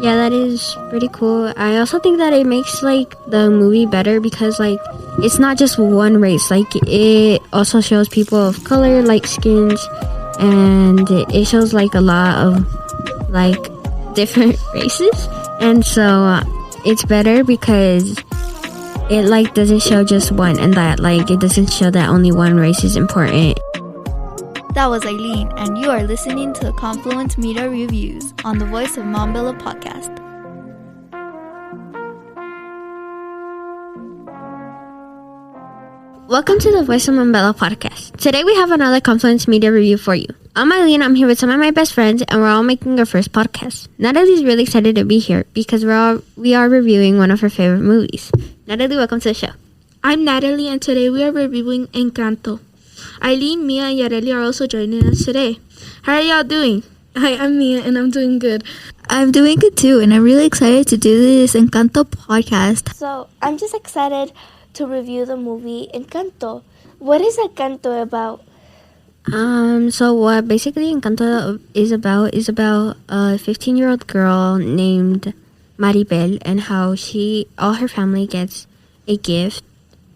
Yeah, that is pretty cool. I also think that it makes like the movie better because like it's not just one race. Like it also shows people of color, light skins, and it shows like a lot of like different races. And so it's better because it like doesn't show just one, and that like it doesn't show that only one race is important. That was Ayleen, and you are listening to the Confluence Media Reviews on the Voice of Montbello podcast. Welcome to the Voice of Montbello podcast. Today we have another Confluence Media Review for you. I'm Aylin, I'm here with some of my best friends, and we're all making our first podcast. Natalie's really excited to be here because we are reviewing one of her favorite movies. Natalie, welcome to the show. I'm Natalie, and today we are reviewing Encanto. Ayleen, Mia, and Yareli are also joining us today. How are y'all doing? Hi, I'm Mia, and I'm doing good. I'm doing good too, and I'm really excited to do this Encanto podcast. So, I'm just excited to review the movie Encanto. What is Encanto about? So what basically Encanto is about a 15-year-old girl named Maribel and how all her family gets a gift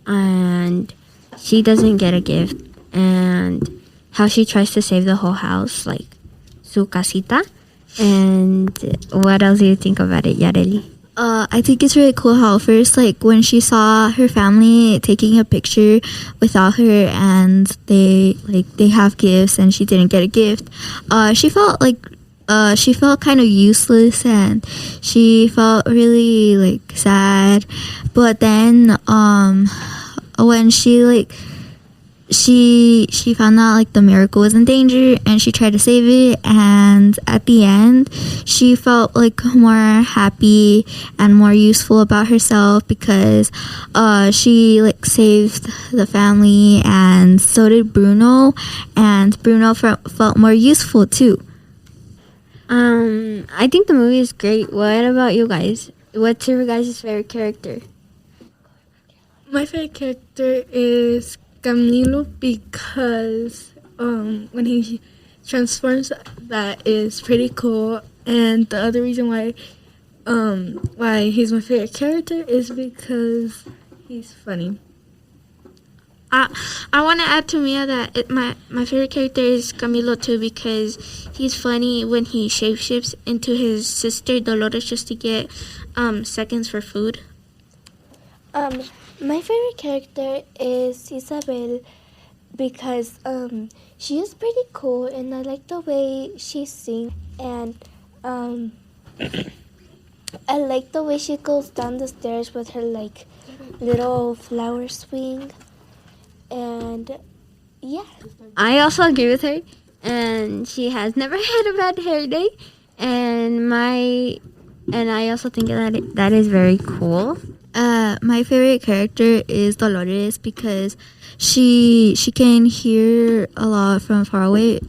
and she doesn't get a gift, and how she tries to save the whole house, like su casita. And what else do you think about it, Yareli? I think it's really cool how first, like, when she saw her family taking a picture without her and they have gifts and she didn't get a gift, she felt kind of useless and she felt really, like, sad. But then, when she found out like the miracle was in danger and she tried to save it, and at the end she felt like more happy and more useful about herself because she like saved the family, and so did Bruno, and Bruno felt more useful too. I think the movie is great. What about you guys? What's your guys' favorite character? My favorite character is Camilo because when he transforms, that is pretty cool. And the other reason why he's my favorite character is because he's funny. I want to add to Mia that my favorite character is Camilo too because he's funny when he shapeshifts into his sister Dolores just to get seconds for food. My favorite character is Isabel because she is pretty cool and I like the way she sings, and I like the way she goes down the stairs with her like little flower swing, and yeah. I also agree with her, and she has never had a bad hair day, and I also think that is very cool. My favorite character is Dolores because she can hear a lot from far away,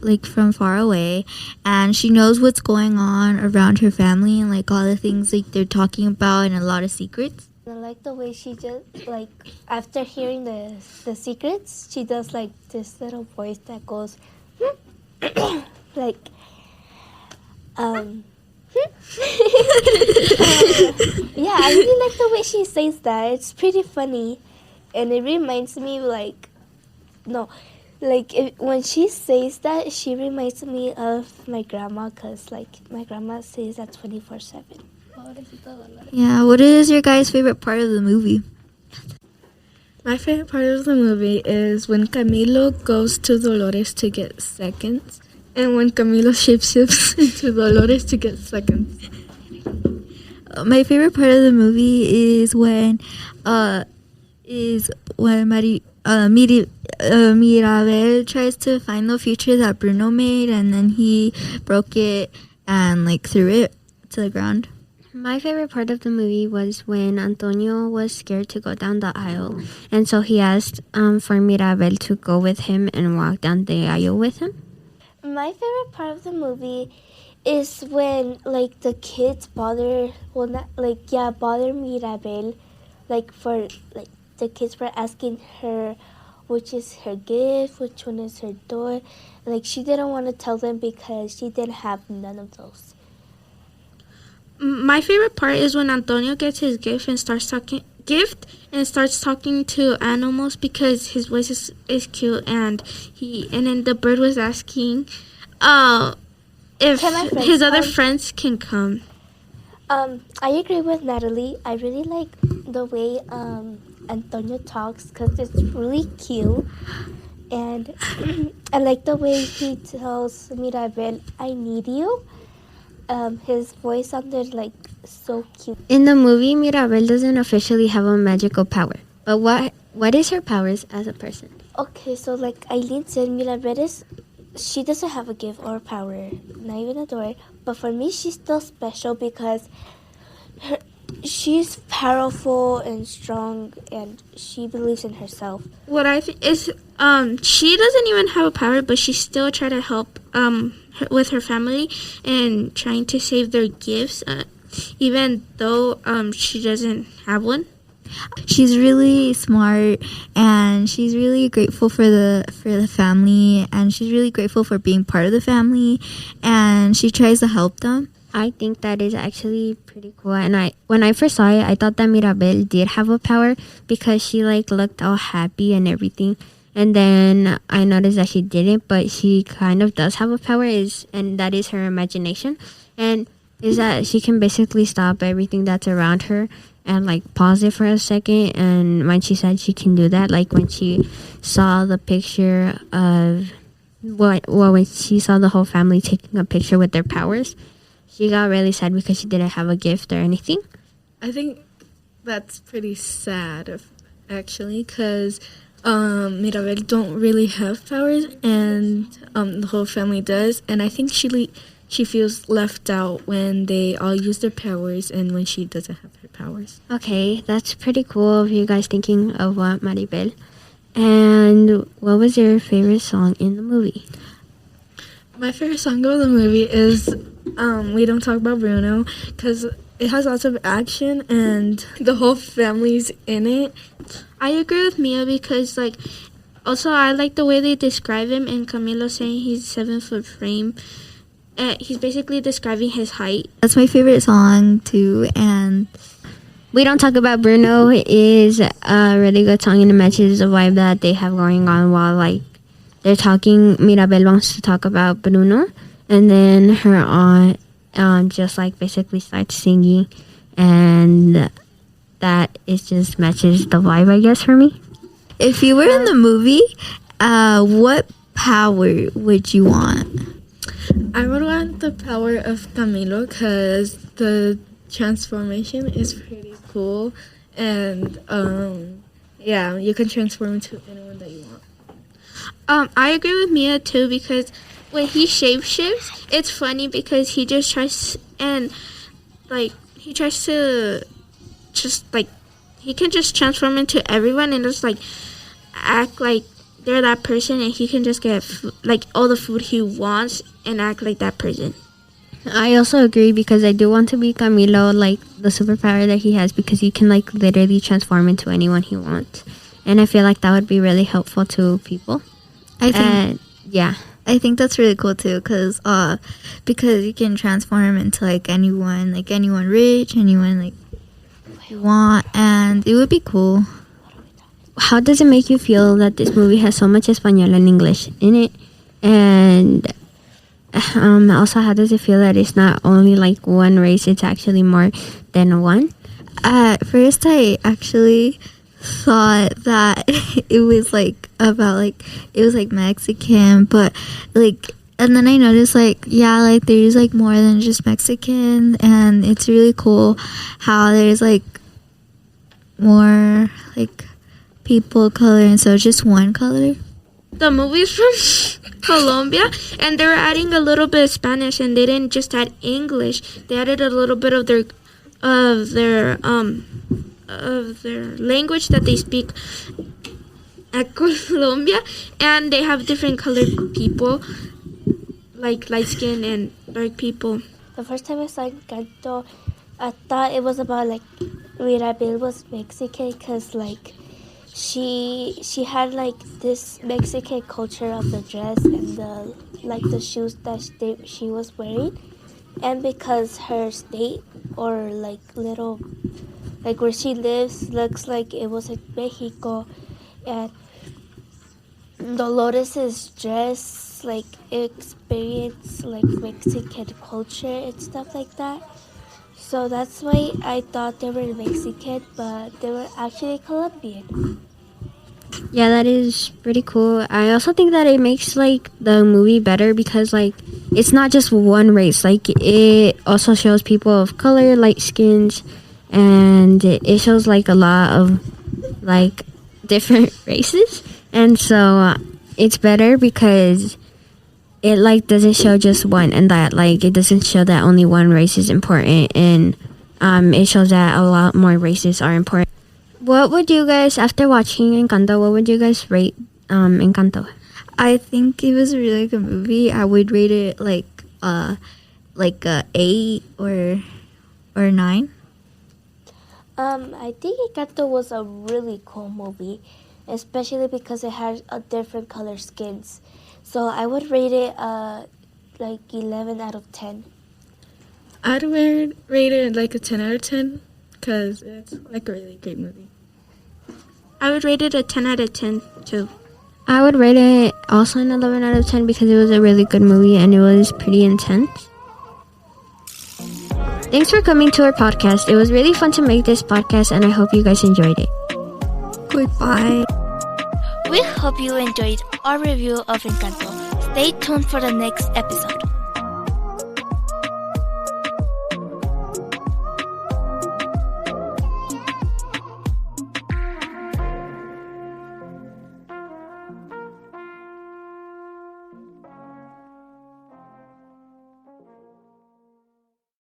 and she knows what's going on around her family and like all the things like they're talking about and a lot of secrets. I like the way she just like after hearing the secrets, she does like this little voice that goes like yeah, I really like the way she says that. It's pretty funny, and it reminds me when she says that, she reminds me of my grandma, because like my grandma says that 24/7. Yeah, what is your guys' favorite part of the movie? My favorite part of the movie is when Camilo goes to Dolores to get seconds, and when Camilo shapeshifts into Dolores to get seconds. My favorite part of the movie is when Mirabel tries to find the future that Bruno made, and then he broke it and like threw it to the ground. My favorite part of the movie was when Antonio was scared to go down the aisle, and so he asked for Mirabel to go with him and walk down the aisle with him. My favorite part of the movie is when like the kids bother Mirabel, like for like the kids were asking her which is her gift, which one is her toy. Like she didn't want to tell them because she didn't have none of those. My favorite part is when Antonio gets his gift and starts talking to animals because his voice is cute, and then the bird was asking if his other friends can come. I agree with Natalie. I really like the way Antonio talks because it's really cute. And I like the way he tells Mirabel, I need you. His voice sounded like so cute. In the movie, Mirabel doesn't officially have a magical power. But what is her powers as a person? Okay, so like Ayleen said, Mirabel she doesn't have a gift or power, not even a door. But for me, she's still special because she's powerful and strong, and she believes in herself. What I think is, she doesn't even have a power, but she still try to help with her family and trying to save their gifts, even though she doesn't have one. She's really smart, and she's really grateful for the family, and she's really grateful for being part of the family, and she tries to help them. I think that is actually pretty cool. And when I first saw it, I thought that Mirabel did have a power because she looked all happy and everything. And then I noticed that she didn't, but she kind of does have a power, and that is her imagination. And is that she can basically stop everything that's around her and pause it for a second. And when she said she can do that, when she saw the picture of when she saw the whole family taking a picture with their powers, she got really sad because she didn't have a gift or anything. I think that's pretty sad, actually, because Mirabel don't really have powers, and the whole family does. And I think she feels left out when they all use their powers and when she doesn't have her powers. Okay, that's pretty cool of you guys thinking of what Maribel. And what was your favorite song in the movie? My favorite song of the movie is We Don't Talk About Bruno, because it has lots of action and the whole family's in it. I agree with Mia because also I like the way they describe him, and Camilo saying he's 7 foot frame. He's basically describing his height. That's my favorite song too. And We Don't Talk About Bruno is a really good song, and it matches the vibe that they have going on while they're talking. Mirabel wants to talk about Bruno, and then her aunt just basically starts singing, and that just matches the vibe, I guess, for me. if you were in the movie, what power would you want? I would want the power of Camilo because the transformation is pretty cool, and yeah, you can transform into anyone that you want. I agree with Mia too because when he shapeshifts, it's funny because he just tries and he tries to he can just transform into everyone and just act like they're that person, and he can just get all the food he wants and act like that person. I also agree because I do want to be Camilo, the superpower that he has, because he can literally transform into anyone he wants, and I feel like that would be really helpful to people. I think that's really cool too, because you can transform into anyone rich, anyone you want, and it would be cool. How does it make you feel that this movie has so much Espanol and English in it? And also, how does it feel that it's not only one race, it's actually more than one? At first, I actually thought that it was about it was Mexican, but and then I noticed there's more than just Mexican, and it's really cool how there's more people color, and so just one color. The movie's from Colombia, and they were adding a little bit of Spanish, and they didn't just add English. They added a little bit of their language that they speak at Colombia, and they have different colored people, light skin and dark people. The first time I saw Encanto, I thought it was about Mirabel was Mexican because she had this Mexican culture of the dress and the shoes that she was wearing, and because her state or like little like where she lives looks like it was like Mexico, and Dolores's dress like experience like Mexican culture and stuff like that. So that's why I thought they were Mexican, but they were actually Colombian. Yeah, that is pretty cool. I also think that it makes like the movie better because like it's not just one race. Like it also shows people of color, light skins, and it shows like a lot of like different races. And so it's better because it like doesn't show just one, and that like it doesn't show that only one race is important, and it shows that a lot more races are important. What would you guys, after watching Encanto, what would you guys rate Encanto? I think it was a really good movie. I would rate it like a 8 or 9. I think Encanto was a really cool movie, especially because it has a different color skins. So I would rate it like 11 out of 10. I'd rate it like a 10 out of 10 because it's like a really great movie. I would rate it a 10 out of 10 too. I would rate it also an 11 out of 10 because it was a really good movie and it was pretty intense. Thanks for coming to our podcast. It was really fun to make this podcast and I hope you guys enjoyed it. Goodbye. We hope you enjoyed our review of Encanto. Stay tuned for the next episode.